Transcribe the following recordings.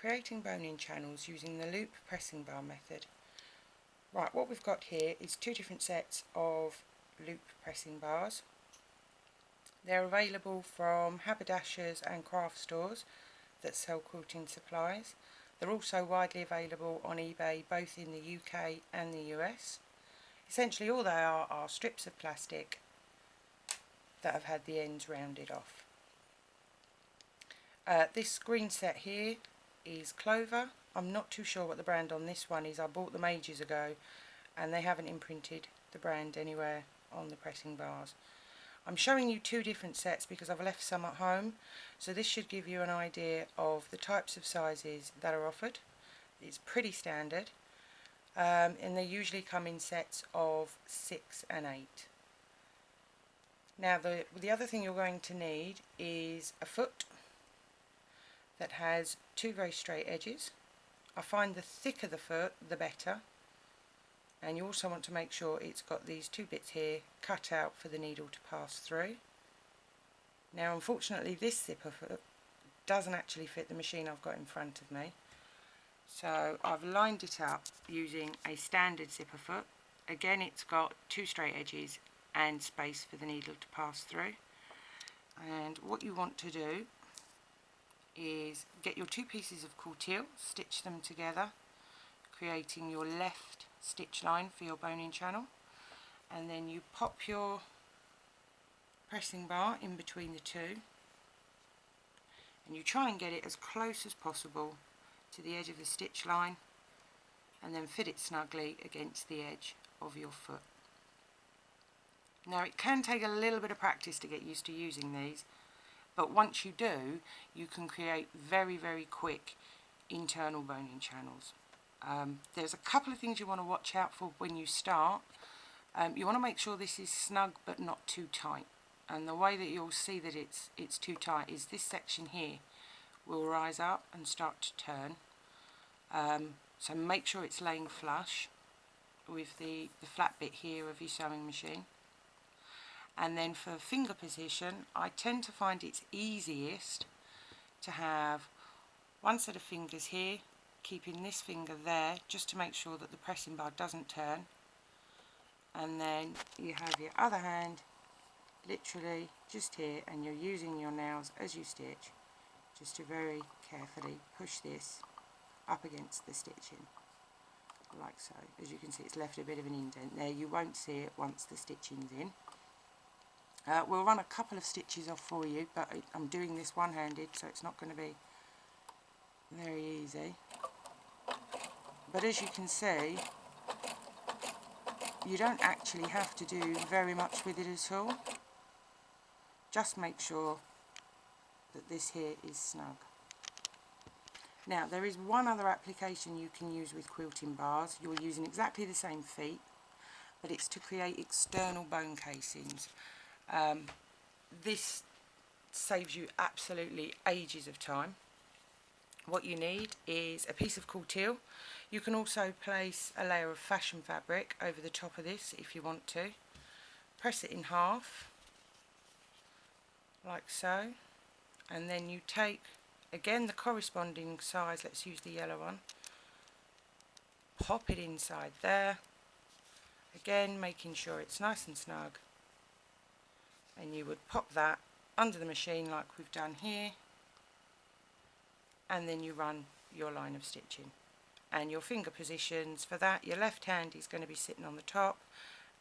Creating bone-in channels using the loop pressing bar method. Right, what we've got here is two different sets of loop pressing bars. They're available from haberdashers and craft stores that sell quilting supplies. They're also widely available on eBay both in the UK and the US. Essentially all they are strips of plastic that have had the ends rounded off. This green set here is Clover. I'm not too sure what the brand on this one is. I bought them ages ago and they haven't imprinted the brand anywhere on the pressing bars. I'm showing you two different sets because I've left some at home, so this should give you an idea of the types of sizes that are offered. It's pretty standard, and they usually come in sets of 6 and 8. Now the other thing you're going to need is a foot that has two very straight edges. I find the thicker the foot the better, and you also want to make sure it's got these two bits here cut out for the needle to pass through. Now unfortunately this zipper foot doesn't actually fit the machine I've got in front of me, so I've lined it up using a standard zipper foot. Again, it's got two straight edges and space for the needle to pass through. And what you want to do is get your two pieces of quilting, stitch them together, creating your left stitch line for your bone-in channel, and then you pop your pressing bar in between the two and you try and get it as close as possible to the edge of the stitch line, and then fit it snugly against the edge of your foot. Now it can take a little bit of practice to get used to using these, but once you do, you can create very, very quick internal bone-in channels. There's a couple of things you want to watch out for when you start. You want to make sure this is snug but not too tight, and the way that you'll see that it's too tight is this section here will rise up and start to turn. So make sure it's laying flush with the flat bit here of your sewing machine. And then for finger position, I tend to find it's easiest to have one set of fingers here, keeping this finger there just to make sure that the pressing bar doesn't turn, and then you have your other hand literally just here, and you're using your nails as you stitch just to very carefully push this up against the stitching, like so. As you can see, it's left a bit of an indent there. You won't see it once the stitching's in. We'll run a couple of stitches off for you, but I'm doing this one-handed, so it's not going to be very easy. But as you can see, you don't actually have to do very much with it at all. Just make sure that this here is snug. Now there is one other application you can use with quilting bars. You're using exactly the same feet, but it's to create external bone casings. This saves you absolutely ages of time. What you need is a piece of quilting. You can also place a layer of fashion fabric over the top of this if you want to. Press it in half, like so, and then you take again the corresponding size, let's use the yellow one, pop it inside there, again making sure it's nice and snug, and you would pop that under the machine like we've done here, and then you run your line of stitching. And your finger positions for that, your left hand is going to be sitting on the top,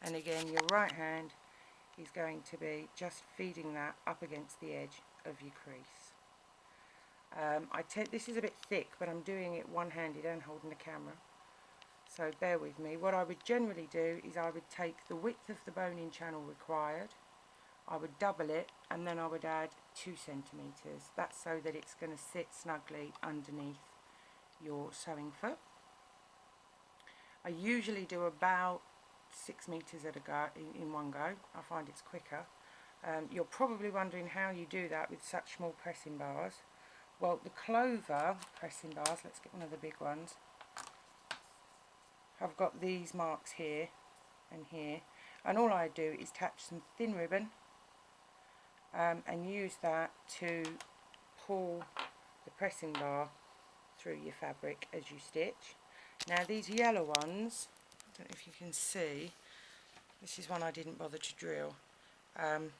and again your right hand is going to be just feeding that up against the edge of your crease. This is a bit thick, but I'm doing it one-handed and holding the camera, so bear with me. What I would generally do is I would take the width of the bone-in channel required, I would double it, and then I would add 2 centimetres. That's so that it's going to sit snugly underneath your sewing foot. I usually do about 6 metres at a go, in one go. I find it's quicker. You're probably wondering how you do that with such small pressing bars. Well, the Clover pressing bars, let's get one of the big ones, I've got these marks here and here, and all I do is attach some thin ribbon and use that to pull the pressing bar through your fabric as you stitch. Now these yellow ones, I don't know if you can see, this is one I didn't bother to drill. It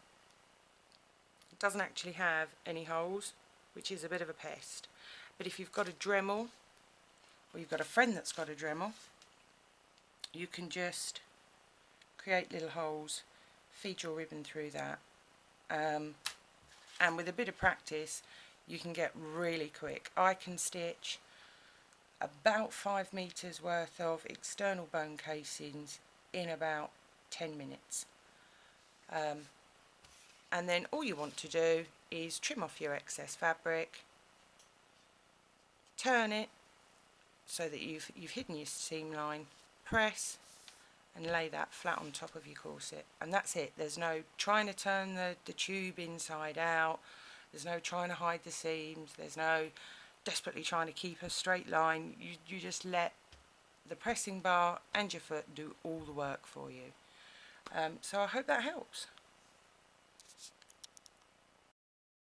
doesn't actually have any holes, which is a bit of a pest. But if you've got a Dremel, or you've got a friend that's got a Dremel, you can just create little holes, feed your ribbon through that, and with a bit of practice you can get really quick. I can stitch about 5 meters worth of external bone casings in about 10 minutes. And then all you want to do is trim off your excess fabric, turn it so that you've hidden your seam line, press and lay that flat on top of your corset, and that's it. There's no trying to turn the tube inside out, there's no trying to hide the seams, there's no desperately trying to keep a straight line. You just let the pressing bar and your foot do all the work for you. So I hope that helps.